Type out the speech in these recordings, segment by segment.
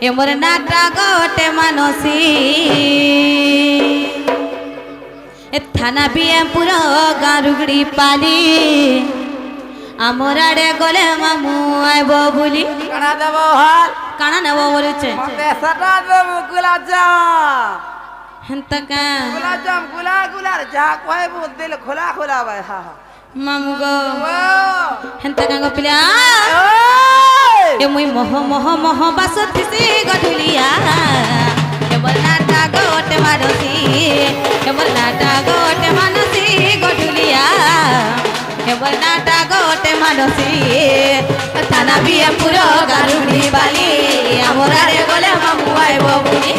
এমর নাটা গোটে মানসী এ থানা বিএমপুর গারুগড়ি পালি আমার আড়ে গলে মামু আইব বলি কানা দেব হাল কানা নেব বলেছে মতে সাটা দেব গুলাজাম হেন্তকা গুলাজাম গুলার যা কইব দিল খোলা খোলা ভাই হা মামু গো ও হেন্তকা গো পিলা এ মুই মোহ মোহ মোহ বাসতিছি গধুলিয়া এমর নাটা গোটে মানসী এমর নাটা গোটে মানসী গধুলিয়া এমর নাটা গোটে মানসী থানা বিএমপুর গারুড়ি বালি আমার আড়ে গলে মামু আইব বুনি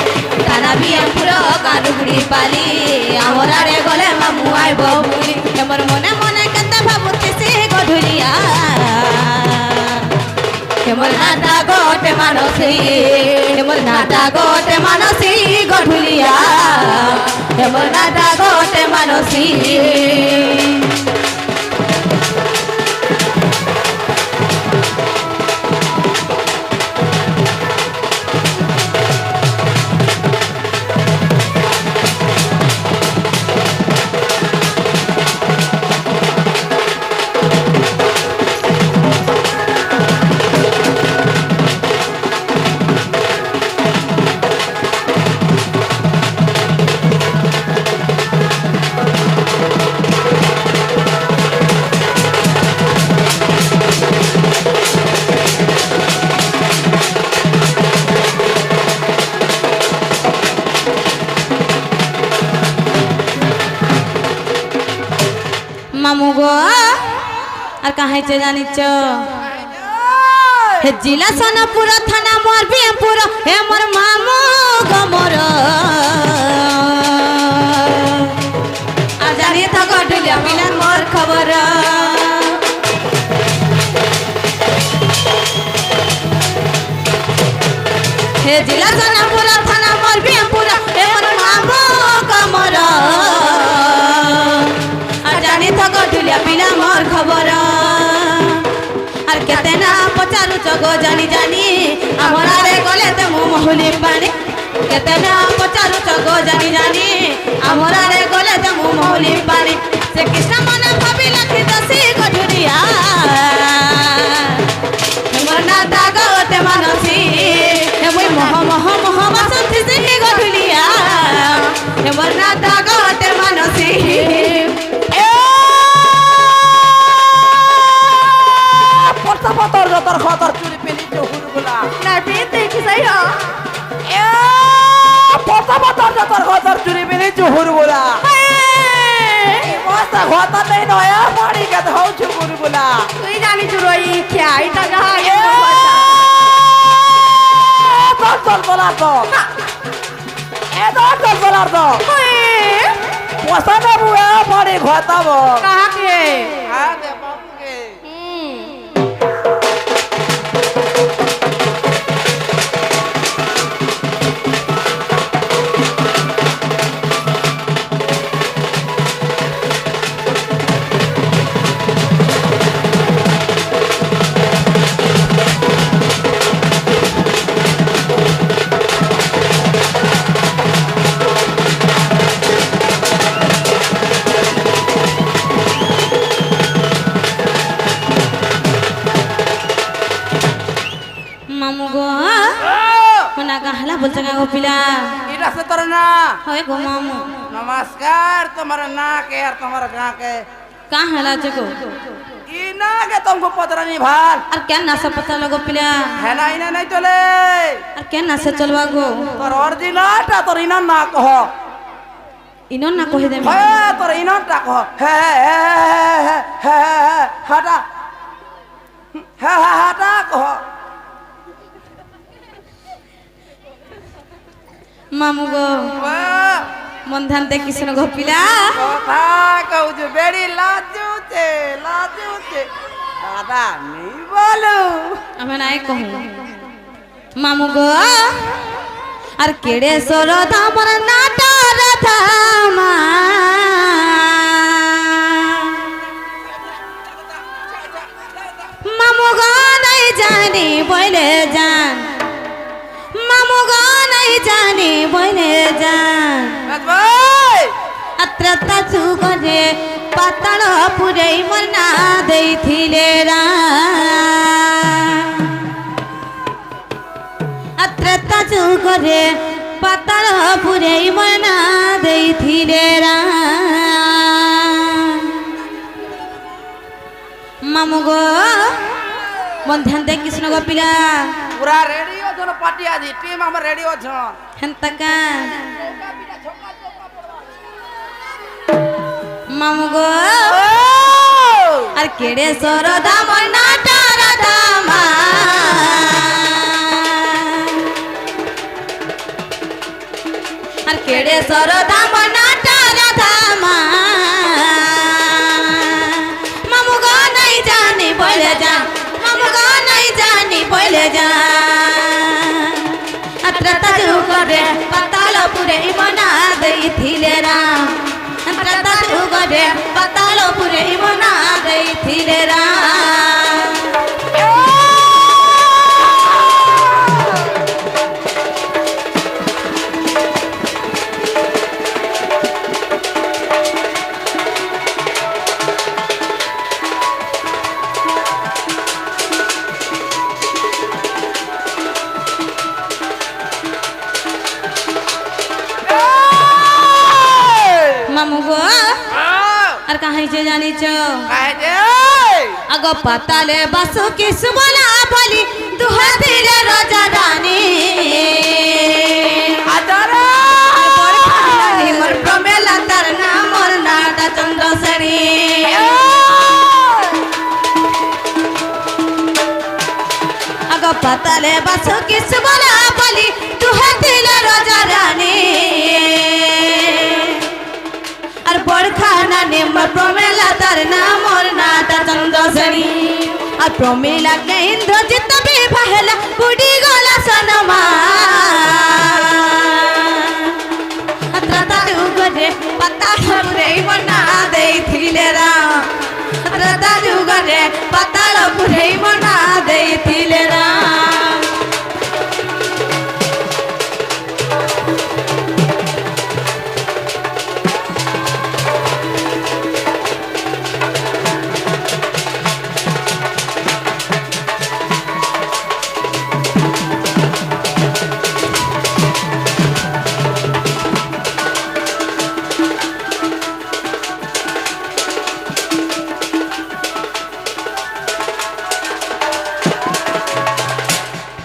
থানা বিএমপুর গারুড়ি পালি আমার আড়ে গলে মামু আইব বুনি এমর মনে মনে কেতে ভাবুতিছি গধুলিয়া এমর নাটা গোটে মানসী এমর নাটা গোটে মানসী গধুলিয়া এমর নাটা গোটে মানসী মামু গো আর কাহাইছে জানিছ হে জিলা সোনাপুর থানা মোর বিএমপুর হে মোর মামু গো মোর আর জানি থাকো ঢুলিয়া মিলান মোর খবর হে জিলা সোনাপুর থানা মোর বিএমপুর হে মোর মামু গো মোর থাকো ঢুলিয়া পিলা মোর খবর আর কেতে না পচারু চগো জানি জানি আমার আরে গলে তে মু মহুলি পানি কেতে না পচারু চগো জানি জানি আমার আরে গলে তে মু মহুলি পানি সে কৃষ্ণ মনে ভাবি লাখি দসি গধুরিয়া মোর নাটা গোটে মানসী হে মুই মহ মহ মহ বাসন্তি সিহি গধুলিয়া হে মোর নাটা গোটে মানসী পতর যতর খতর চুরি পেলি হুরগুলা না পেতে কি চাই হো এ পতর যতর খতর চুরি পেলি হুরগুলা এই মস্ত খতর নেই নয়া পানি কে ধৌ হুরগুলা তুই জানি চুরই খাই তা গা এ চল বলার তো এ চল বলার তো পছন্দ বুয়া পানি খতাব কাকে আগে বাবুকে মামু গো কোনা কাহলা বলছে গো পিলা এটা সে তোর না হয় গো মামু नमस्कार तुम्हारा ना के और तुम्हारा गाँव के काहला चे गो ई ना के तुमको पता नहीं भाल আর কেন না সে পতা লগো পিলা है ना इन्हें नहीं चले আর কেন না সে চলবা গো तोर ओरिजिनल टा तोर इना ना कहो ইনো না কহি দেম है तोर इना टा कहो है हटा है हटा कहो মামু গো वाह মন ধ্যান দেখিস না গো পিলা কথা कहू जो बेड़ी लाजू चे दादा नहीं बोलू আমি নাই কহু মামু গো আর কেড়ে সর ধামর নাটা রাধামা মামু গো নাই জানি বলে জান মা নাই জানি বলে যান ভাই আত্রতা যুগরে পাতাল পুরেই মনা ଦେଇଥିଲେ রা আত্রতা যুগরে পাতাল পুরেই মনা ଦେଇଥିଲେ রা মামু গো বন্ধান দে কৃষ্ণ গোপিলা পুরা রেডি অছন পার্টি আজি টিম আমার রেডি অছন হেন্তকা মামু গো আর কেড়ে সরদা মনা তারা দামা আর কেড়ে সরদা মনা তারা দামা মামু গো নাই জানি বলে যা মামু গো নাই জানি বলে যা আত্রতা যুগরে পাতাল পুরে মনা ଦେଇଥିଲେ রা আত্রতা যুগরে পাতাল পুরে মনা ଦେଇଥିଲେ রা মামু গো আর কাহাই যে জানিছ আগ পাতালে বাসু কিস বলা বলি দুহাতিরে রাজা রানী আজারা মোর প্রমেলা তার নাম মোর নাটা চন্দ্রসেনী আগ পাতালে বাসু কিস বলা বলি দুহাতিরে রাজা রানী আর বড়খানা নেম প্রমেলা তার নাম মোর নাটা চন্দ্রসেনী আর প্রমেলা কে ইন্দ্রজিৎ বিবাহ হেলা বুড়ি গলা সनमा আত্রতা যুগরে পাতাল পুরে মনা ଦେଇଥିଲେ রা আত্রতা যুগরে পাতাল পুরে মনা ଦେଇଥିଲେ রা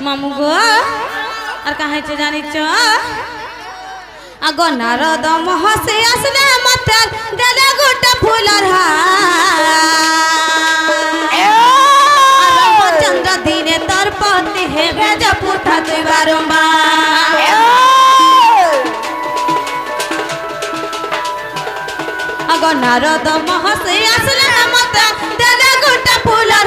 মামু গো আর কাহাইছে জানিছ আগ নারদ মহসে আসলে মাতার গলে গোটা ফুলর রামচন্দ্র দিনে তোর পতি হেবে জপুর থাকি বারম্বার আগ নারদ মহসে আসলে মাতার গলে গোটা ফুলর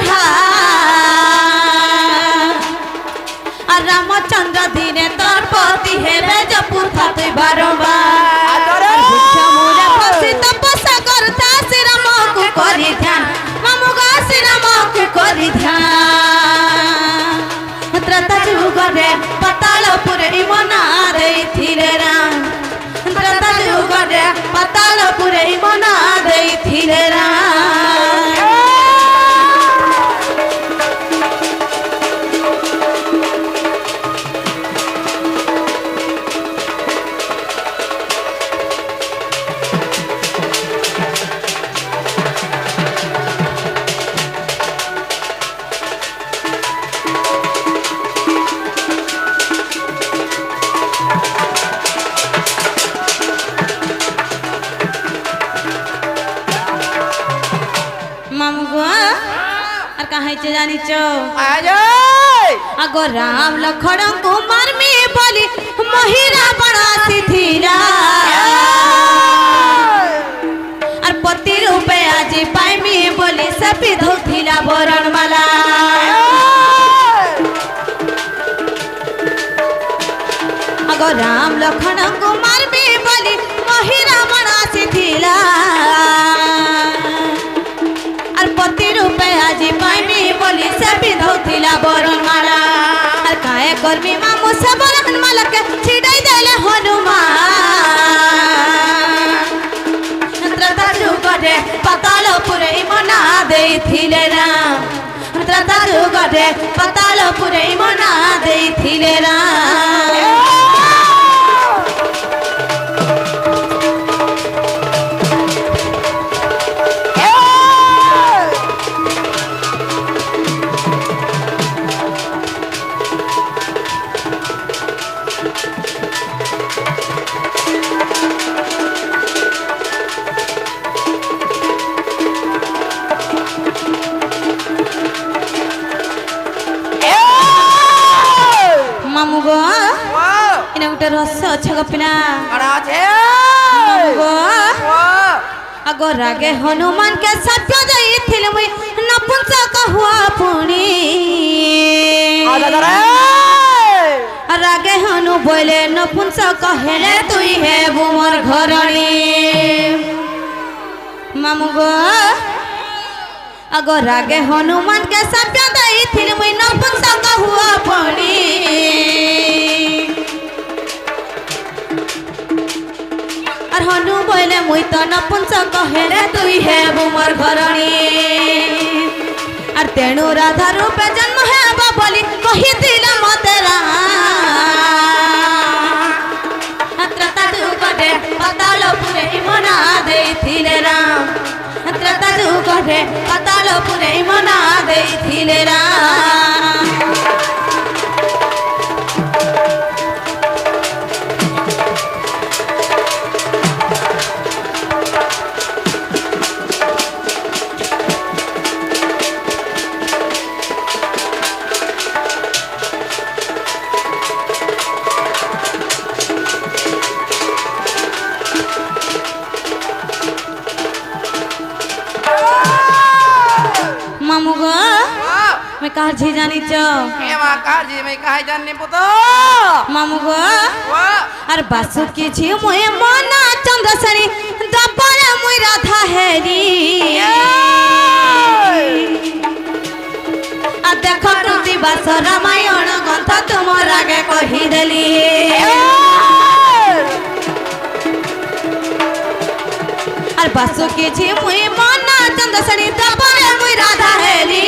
আর রামচন্দ্র দিনে তোর পতি হেবে জপুর থাকি বারম্বার ভিক্ষা মোরে ফসি তপস্যা করতা শ্রীরামকু করি ধ্যান মামু গো শ্রীরামকু করি ধ্যান ত্রতা যুগরে পাতাল পুরে মনা ଦେଇଥିଲେ রা ত্রতা যুগরে পাতাল পুরে মনা ଦେଇଥିଲେ রা মামু গো আর কাহাইছে জানিছ আগ রাম লক্ষণ কুমার মে বলি মহিরা বড় সিথিরা আর পতি রূপে আজি পাইমি বলি সপি ধুথিলা বরণমালা আগ রাম লক্ষণ কুমার মে বলি মহিরা বড় সিথিলা আর পতি রূপে আজি পাইমি বলি সপি ধুথিলা বরণমালা আর কায়ে কর্মী মামু সে বরণমালা কে ছিড়াই ତ୍ରାତା ଯୁଗରେ ପାତାଳପୁରେ ମନା ଦେଇଥିଲେ ରାମ। ମାମୁଁ ଗୋ ଏଇନା ଗୋଟେ ରହସ୍ୟ ଅଛି ଗପିଲା ମାମୁଁ ଗୋ ଆଗ ରାଗେ ହନୁମାନ କେ ସତ୍ୟ ଦେଇଥିଲେ ମୁଇଁ ନପୁଂସକ ହୁଆ ପୁଣି ରାଗେ ହନୁ ବୋଇଲେ ନପୁଂସକ ହେଲେ ତୁଇ ହେବୁ ମୋର ଘରଣୀ। ମାମୁଁ ଗୋ আগ রাগে হনুমান কে সভ্য দেইছিল মুই নপুংসক হুয়া পড়ি আর হনু বইলে মুই তো নপুংসক হেরে তুই হেবু মোর ঘরণী আর তেণু রাধা রূপে জন্ম হেব বলি কহিছিল মতে ত্রাতা যুগরে পাতালপুরে মনা ଦେଇଥିଲେ রাম। ত্রাতা যুগরে পাতালপুরে মনা ଦେଇଥିଲେ রাম। মামু গো मैं कहा जी जानी चो ए मां कार जी मैं काहे जाननी पुतो मामू गो वा अरे बासु की छी मोए मना चंद्रसरी दपरे मुई राधा हेरी आ देखो कृति बास रामायण ग्रंथ तुमर आगे कहि देली अरे बासु की छी मुई मना चंद्रसरी दपरे मुई राधा हेरी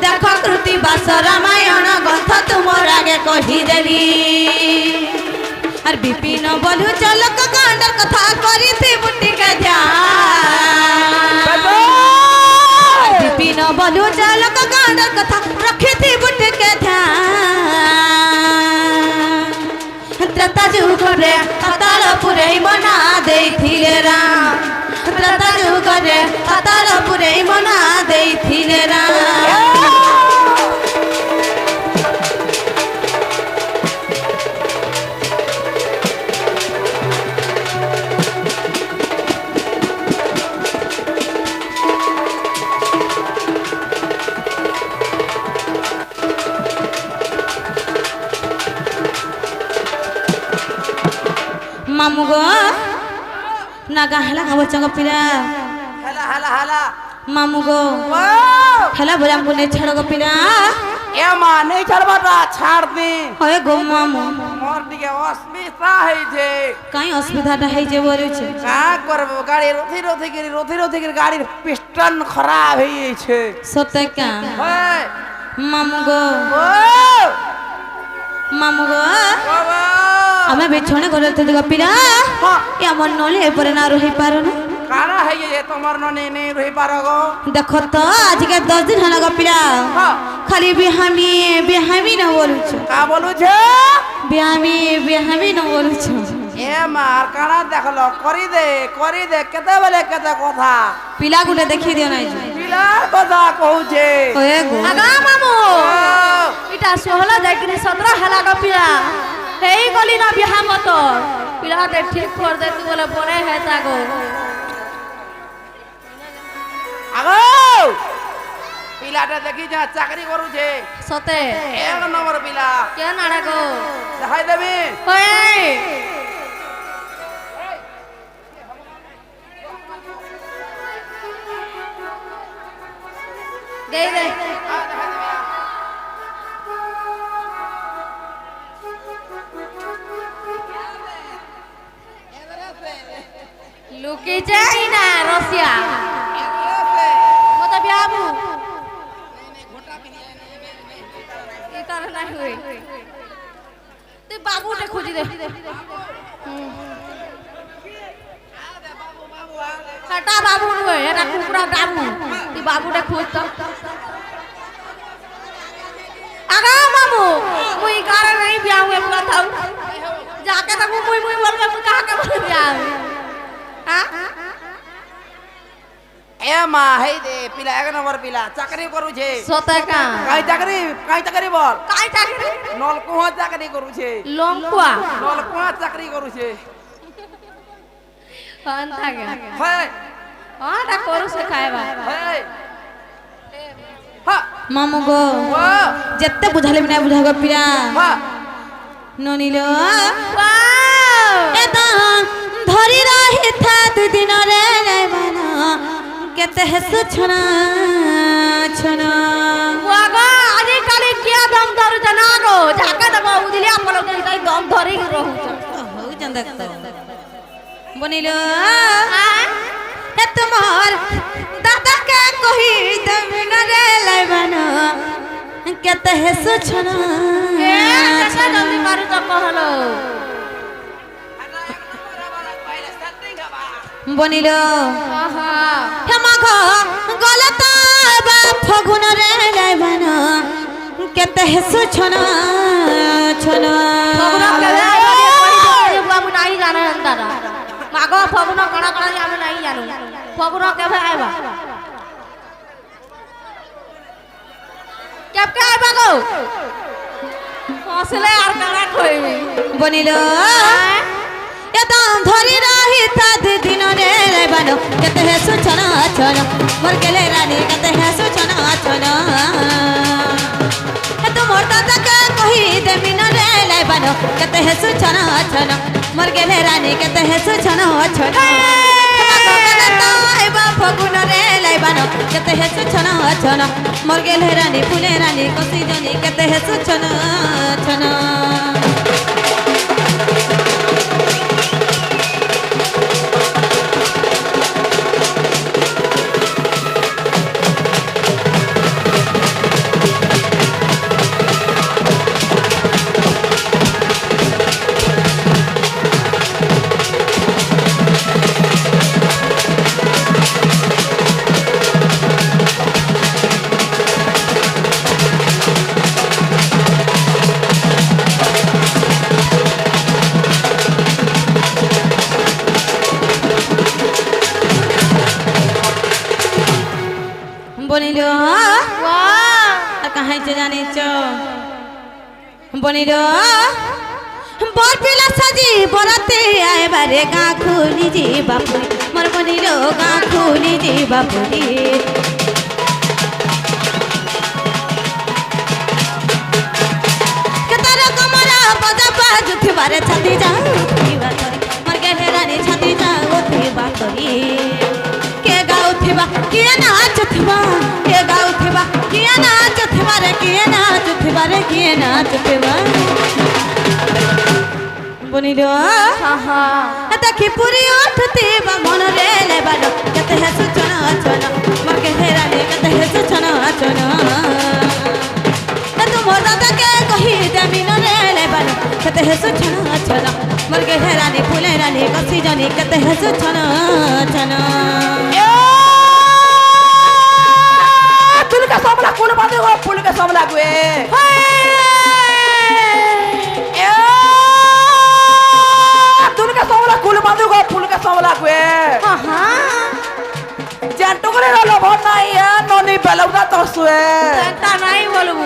देख कृति बास रामायण ग्रंथ तुमर आगे कहिदेली और विपिन बोलू चलक गांडर कथा करी थी बुटी के ध्यान विपिन बोलू चलक गांडर कथा रखी थी बुटी के ध्यान त्रता जुगरे पातालपुरे मना ଦେଇଥିଲେ राम त्रता जुगरे पातालपुरे मना ଦେଇଥିଲେ राम। मामू गो नागा हला गाव चंग पिला हला हला हला मामू गो वा हला बोला हमको नहीं छड़ गो पिला ए मां नहीं छड़बाटा छाड़ दे होए गो मामू मोर दिके अस्मिता है जे काई असुविधाटा है जे बोलू छे का करब गाड़ी रोथी गिरी गाड़ी पिस्टन खराब है छे सते का है मामू गो ओ मामू गो बाबा हमें बिछोने करे थे गपिला हां या मन नले परे ना रही पारो ना काना है ये तुम्हार नने नहीं रही पारगो देखो तो आज के 10 दिन हला गपिला हां खाली बिहामी ना बोलू छे का बोलू छे बिहामी ना बोलू छे ए मार काना देखलो करी दे केते बेले केते कथा पिला गुटे देखि दियो ना पिला कथा कहू छे ओए गो आगा मामू इटा 16 जाकरी 17 हला गपिया हेई गली ना बिहा मत पिला दे ठीक कर दे तू बोले बने है तागो আগো পিলাটা দেখি যা চাকরি করু छे सते এক নম্বর পিলা के नाड़ा गो দেখাই দেবি ओए गई रे लुकी जाई ना रसिया मत নুয়ে তুই বাবুটা খুঁজি দে এটা বাবু নুয়ে এটা কুকুরা বাবু তুই বাবুটা খুঁজ তো আগা বাবু মুই কারে নাই বিয়া হুয়ে কথা যাকে তক মুই মুই বলবে তুই কাকে বলে বিয়া হ্যাঁ এ মা হেই দে পিলা এক নম্বর পিলা চাকরি করুছে সতকা কাই চাকরি বল কাই চাকরি নলকুয়া চাকরি করুছে লংকুয়া নলকুয়া চাকরি করুছে পান্তাগা হয় আটা করু সে খাইবা হয় হ্যাঁ মামু গো ও যেতে বুঝালে বিনা বুঝা গো পিয়া হ্যাঁ ননিল ওয়াও এতা ধরি রহি থা দুই দিন রে যাইবানা কেতে হেসু ছনা ছনা ওয়াগা আজি কালি কিয়া দম ধরু জানা গো ঝাকা দব উদিলি আপন তাই দম ধরি রহুছ হউ চন্দক তো বনিল এ তোমার দাদা কে কহি দমিন রে লাইবানা কেতে হেসু ছনা এ দেখা জলদি মারু তো কহলো বনিল আহা হেমাঘ গলত বা ফগুন রে লাইবান কেতে হেসু ছন ছন ফগুন কেবে আইবা বাবু নাই জানে দাদা মাগ ফগুন কণা কণা আমি নাই জানো ফগুন কেবে আইবা কেবে আইবা গো হসলে আর কানা কইবি বনিল এদম ধরি রহি তা দিন রে লাইবান কেতে হেসু ছন ছন মোর গেলে রানী কেতে হেসু ছন ছন এ তোমার দাদা কে কহি দেমিন রে লাইবান কেতে হেসু ছন ছন মোর গেলে রানী কেতে হেসু ছন ছন ফগুন রে লাইবান কেতে হেসু ছন ছন মোর গেলে রানী ফুলে রানী কসি জনি কেতে হেসু ছন ছন বনিল আর কাহাই চে জানিছ বনিল বর পিলা সাজি বরাতে আইবারে গা খুলি জি বাপুরি মোর বনিল গা খুলি জি বাপুরি কেতার কমরা বজা বাজু থিবারে ছাতি যা উঠিবা করি মোর গেলে রানী ছাতি যা উঠিবা করি কে গাউথিবা কে নাচুথিবা কে গাউথিবা কে নাচুথিবা রে কে নাচুথিবা রে কে নাচুথিবা বনিল আহা দেখি পুরি উঠতে বা মন রে লেবাল কেতে হেসু ছন ছন মোর গেলে রানী কেতে হেসু ছন ছন তোমার দাদা কে কহি দেমিন রে লেবাল কেতে হেসু ছন ছন মোর গেলে রানী ফুলে রানী কসি জনি কেতে হেসু ছন ছন तुलका सामला कोण बांधे हो पुलका सामला गुए तुलका सामला कोण बांधे हो पुलका सामला गुए আহা জানতো করে রলো ভর নাই ননি বেলাউদা তসুয়ে তা নাই বলবো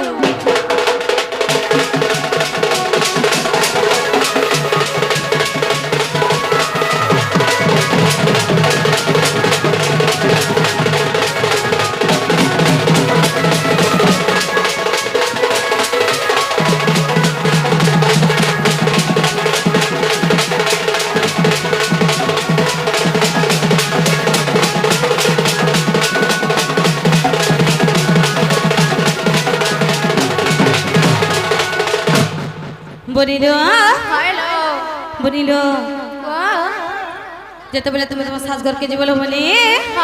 বনিল হ্যালো বনিল ওয়া যেতেবেলে তুমি তোমার সাজঘরকে যে বলো বনি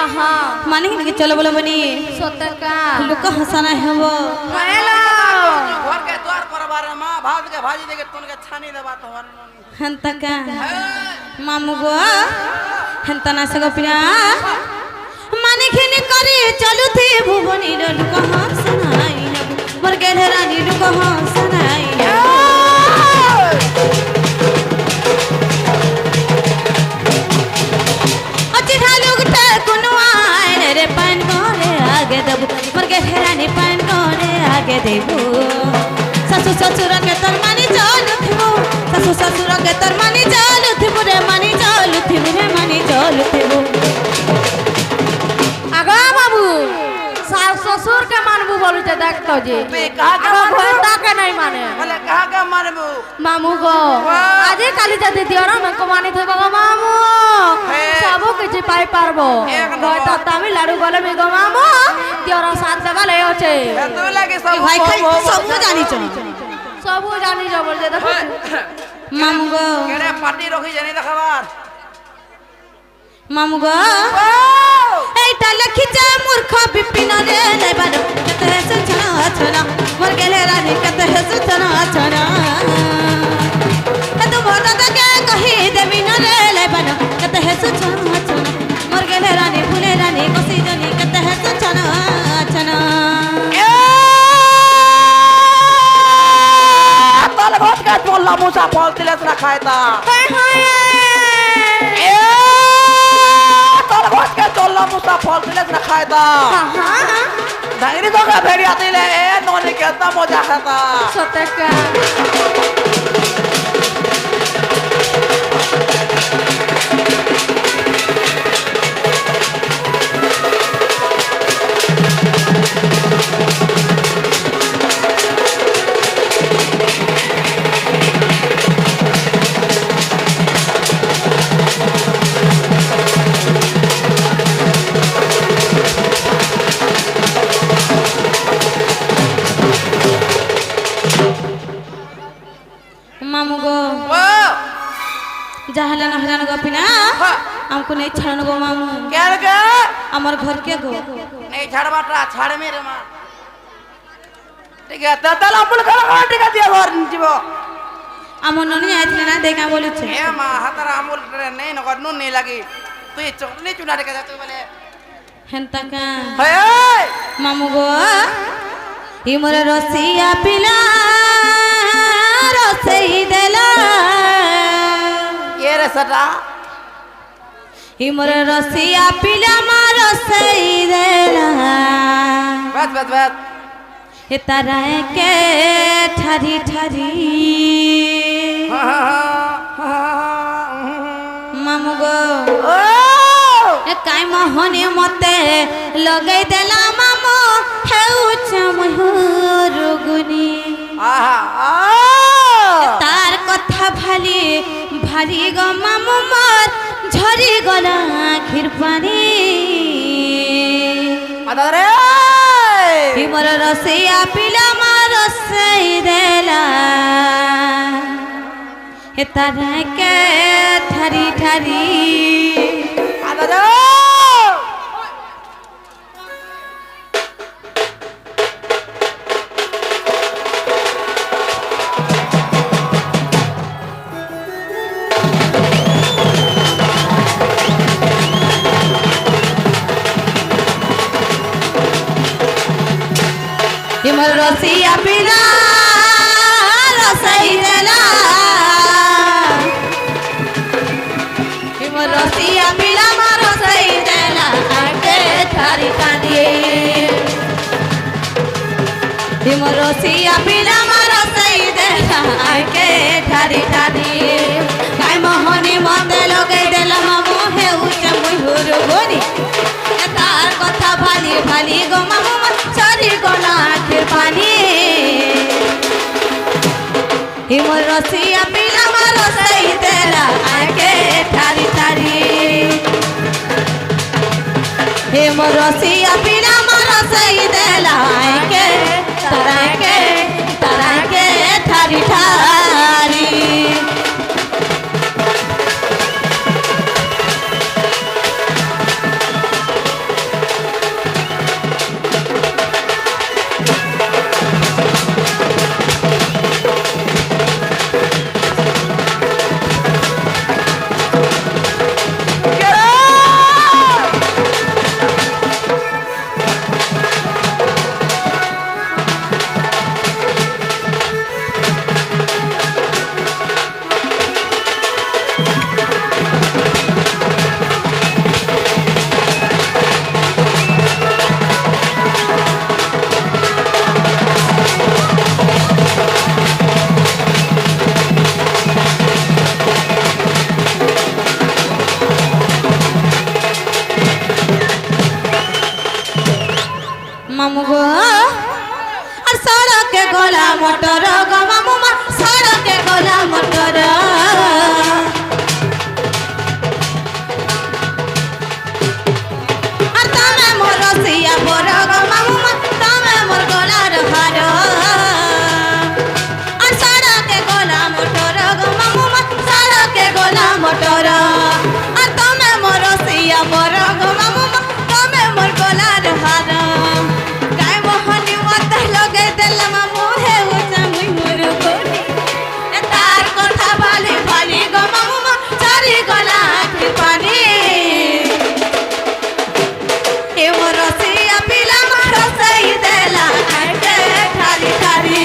আহা মানে কি চলো বলো বনি সতকা লোক হাসানা হব হ্যালো ঘর কে দ্বার पर बारे माँ भात के भाजी देके तुनके छानी देबा तुम्हारे नोनी हंतका मामू गो हंतना से गोपिया माने खेने करे चलू थे भुवनी ललू कहाँ सुनाई मोर गेल रानी लू कहाँ सुनाई अचिठा लोग ते कुनवाए रे पान गोरे आगे देबू मोर गेल रानी पान गोरे आगे देबू सासू ससुर के तर मानी चालू थिबू सासू ससुर के तर मानी चालू थिबू रे मानी चालू थिबू रे मानी चालू थिबू आगा बाबू सास ससुर के मानबू बोलू ते देख तो जी बे कहा के आगा मानबू घरता के नहीं माने बोले कहा के मानबू मामू गो आज काली जदी दियोरा में कमानी थे गो मामू हे। सबो किछि पाई पारबो एक नंबर। गय तमिलनाडु गले में गो मामू दियोरा साथ देवा ले होचे तू लगे सब भाई खाई सब जानी छ सबो जानी जबर जे देखो मामू गो केरे पार्टी रखी जानी देखबार मामू गो এইটা লখিছা মূর্খ বিপিন রে লেবার কত হেস ছনা ছনা মোর গেলে রানী কত হেস ছনা ছনা তু মোটা তাকে কহি দেবি ন রে লেবার কত হেস ছনা ছনা মোর গেলে রানী ফুলে রানী কসি জনি কত হেস ছনা ছনা तल घोट के बोलला मुसा फल तिलस ना खायता हाय हाय ए तल घोट के बोलला मुसा फल तिलस ना खायता हां धंगरी तो का भेड़िया तिले ए नोनी केतना मजा खाता सतका मामू गो वो जाहला नहरान गो पिना हमको नहीं छाड़न गो मामू क्या के আমার ঘর কে গো नहीं छाड़ बाटा छाड़ मेरे मां ठीक है तल अपन खला काट के दिया घर जीवो আমার ননি আইছিল না দেখা বলেছে ए मां हतरा अमूल नहीं न नुन नहीं लगी तू ये चटनी चुना के जाते बोले হেনতা কা हे মামু গো ই মোর রসিয়া পিলা রসই দেলা ये रे सटा ই মোর রসিয়া পিলা মা রসই দেলা बस बस बस এ তারা কে ঠারি ঠারি মামু গো ओ এ কাই মোহনে মতে লগাই দেলা মামু হেউছ মহুর গুনি आहा आ তার কথা ভালি ভারি গো মামু মোর ঝরি গলা আখির পানি अदरे ই মোর রসিয়া পিলা মা রসই দেলা হে তারা কে ঠারি ঠারি अदरे ই মোর রসিয়া পিলা রসই দেলা ই মোর রসিয়া পিলা মা রসই দেলা আকে ঠারি ঠারি ই মোর রসিয়া পিলা মা রসই দেলা আকে ঠারি ঠারি কাই মোহনি মতে লগাই দেলা মামু হেউছ মহুর গুনি তার কথা ভালি ভালি গো মামু চরি গলা আখির পানি হিমর রসিয়া পিলা মা রসই দেলা আকে ঠারি ঠারি হিমর রসিয়া পিলা মা রসই দেলা আকে তারাকে তারাকে ঠারি ঠারি মামু গো আর সড়কে গলা মোটর গো মামু মা সড়কে গলা মোটর আর তুমি মোর সিয়া বর গো মামু মা তুমি মোর গলার হার আর সড়কে গলা মোটর গো মামু মা সড়কে গলা মোটর আর তুমি মোর সিয়া বর গো মামু মা তুমি মোর গলার হার গায় মোহনি মত লগে দেল মামু হে উচা মুই মোর কোনি এ তার কথা ভালি ভালি গো মামু মা চারি গলা কি পানি এ মোর সিয়া পিলা মার সই দেলা খাইতে ঠারি ঠারি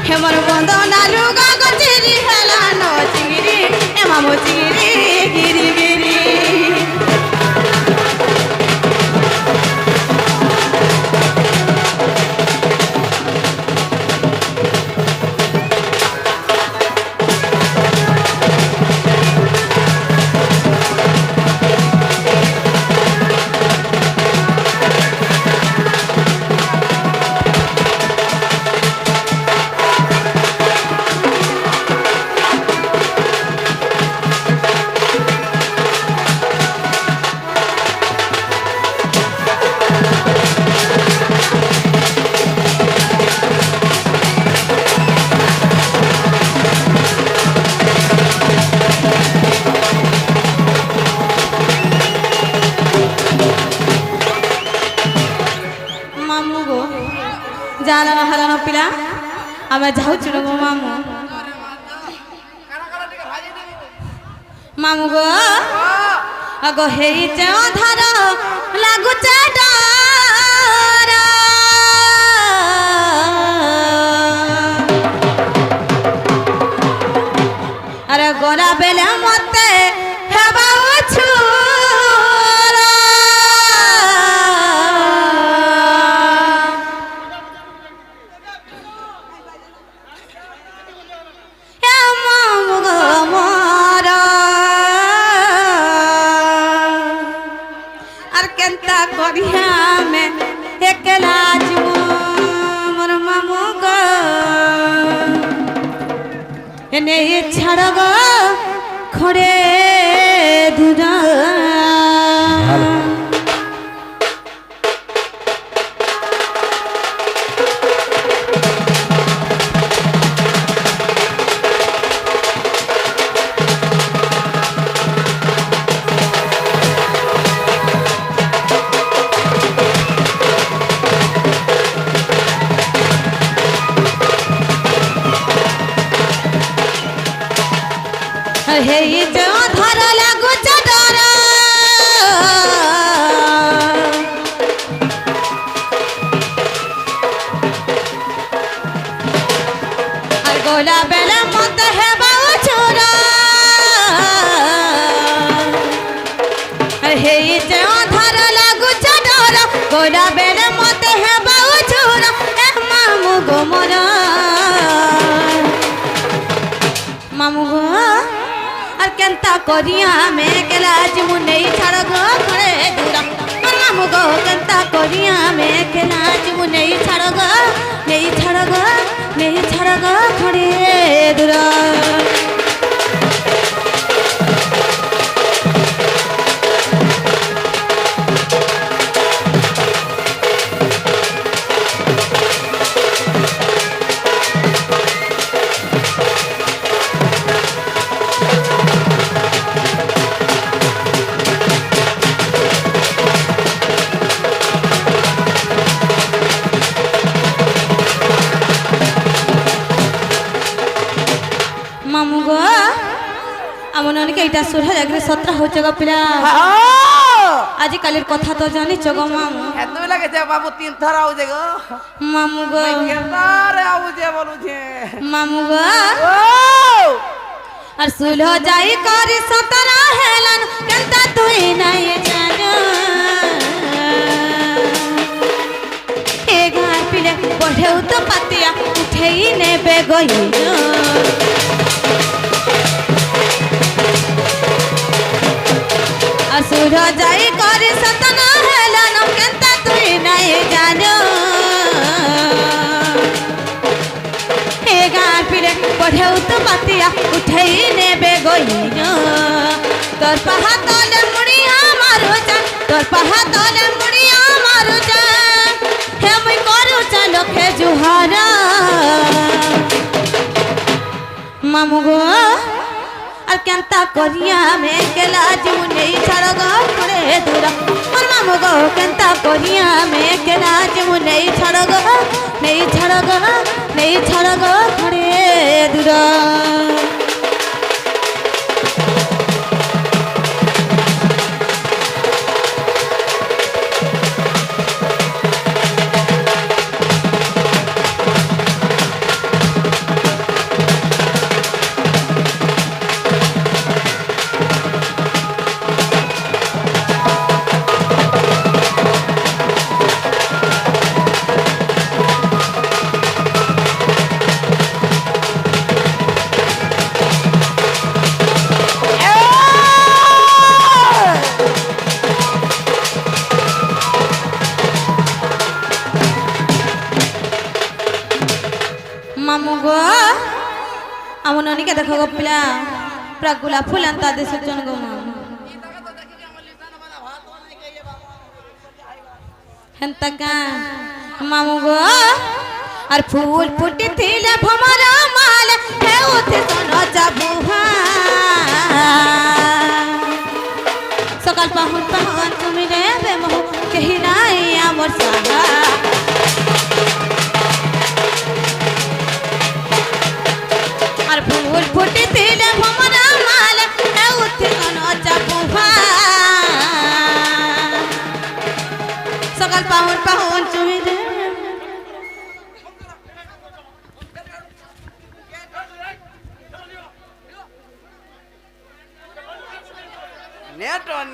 হে মোর বন্দনা লুগা গচিরি হেলা নো চিংড়ি এ মামু চিংড়ি গিরি গিরি মামু গো জানা হারানো পিলা আমরা যাচ্ছি গো মামু মামু গো আগো হেই চেও ধার লাগুছে ডর আরে গোরা বেলে মতে হেবা ছুরা হে মামু গো মোরা আর কেনতা করিয়া মে একলা জীব মোর মামু গো এনে ছাড় গো খড়ে দুরা হেই যে ধর লাগুছে ডর আর গোলা বেলে মত হেবা ছোরা হেই যে ধর লাগুছে ডর গোলা বেলে মত হেবা ছোরা এ মামু গো মোরা মামু গো আর কেনতা করিয়া মে কেলা জীবু নেই ছাড় গো খড়ে দূরা মামু গো কেনতা করিয়া মে কেলা জীবু নেই ছাড় গো খড়ে দূরা মামু গো আমার অনেক এইটা 16,17 হচ্ছে গো পিলা আজিকালের কথা তো জানিছ গো মামু এত লাগে যে বাবু 3 থর আউজে গো মামু গো কেদারে আউজে বলুছে মামু গো ও আর 16 যাই করি 17 হেলান কেনতা তুই নাই জান এ ঘর পিলে পড়েও তো পাতিয়া উঠেই নেবে গই असुर जाई कर सतना हेला উঠেই নেবে গইন তোর পাহা তলে মুড়িয়া মারু চান তোর পাহা তলে মুড়িয়া মারু চান হে মুই করু চান লক্ষে জুহারা মামু গো আর কেনতা করিয়া মে কেলা জীবু নেই ছাড় গো করে দূরা আর মামু গো কেনতা করিয়া মে কেলা জীবু নেই ছাড় গো নেই ছাড় গো নেই ছাড় গো করে দূরা মামু গো আমন অনিকে দেখো গো পিলা প্রাগুলা ফুলান তাদের সুজন গো হেন্তা কা মামু গো আর ফুল ফুটি থিলে ভমরা মাল হে উঠে সোন যাবু সকাল পাহুন পাহুন তুমি রে বেমহ কেহি নাই আমর সাহা আর ফুল ফুটি থিলে ভমরা মাল হে উঠে সোন যাবু সকাল পাহুন পাহুন তুমি রে নেট অন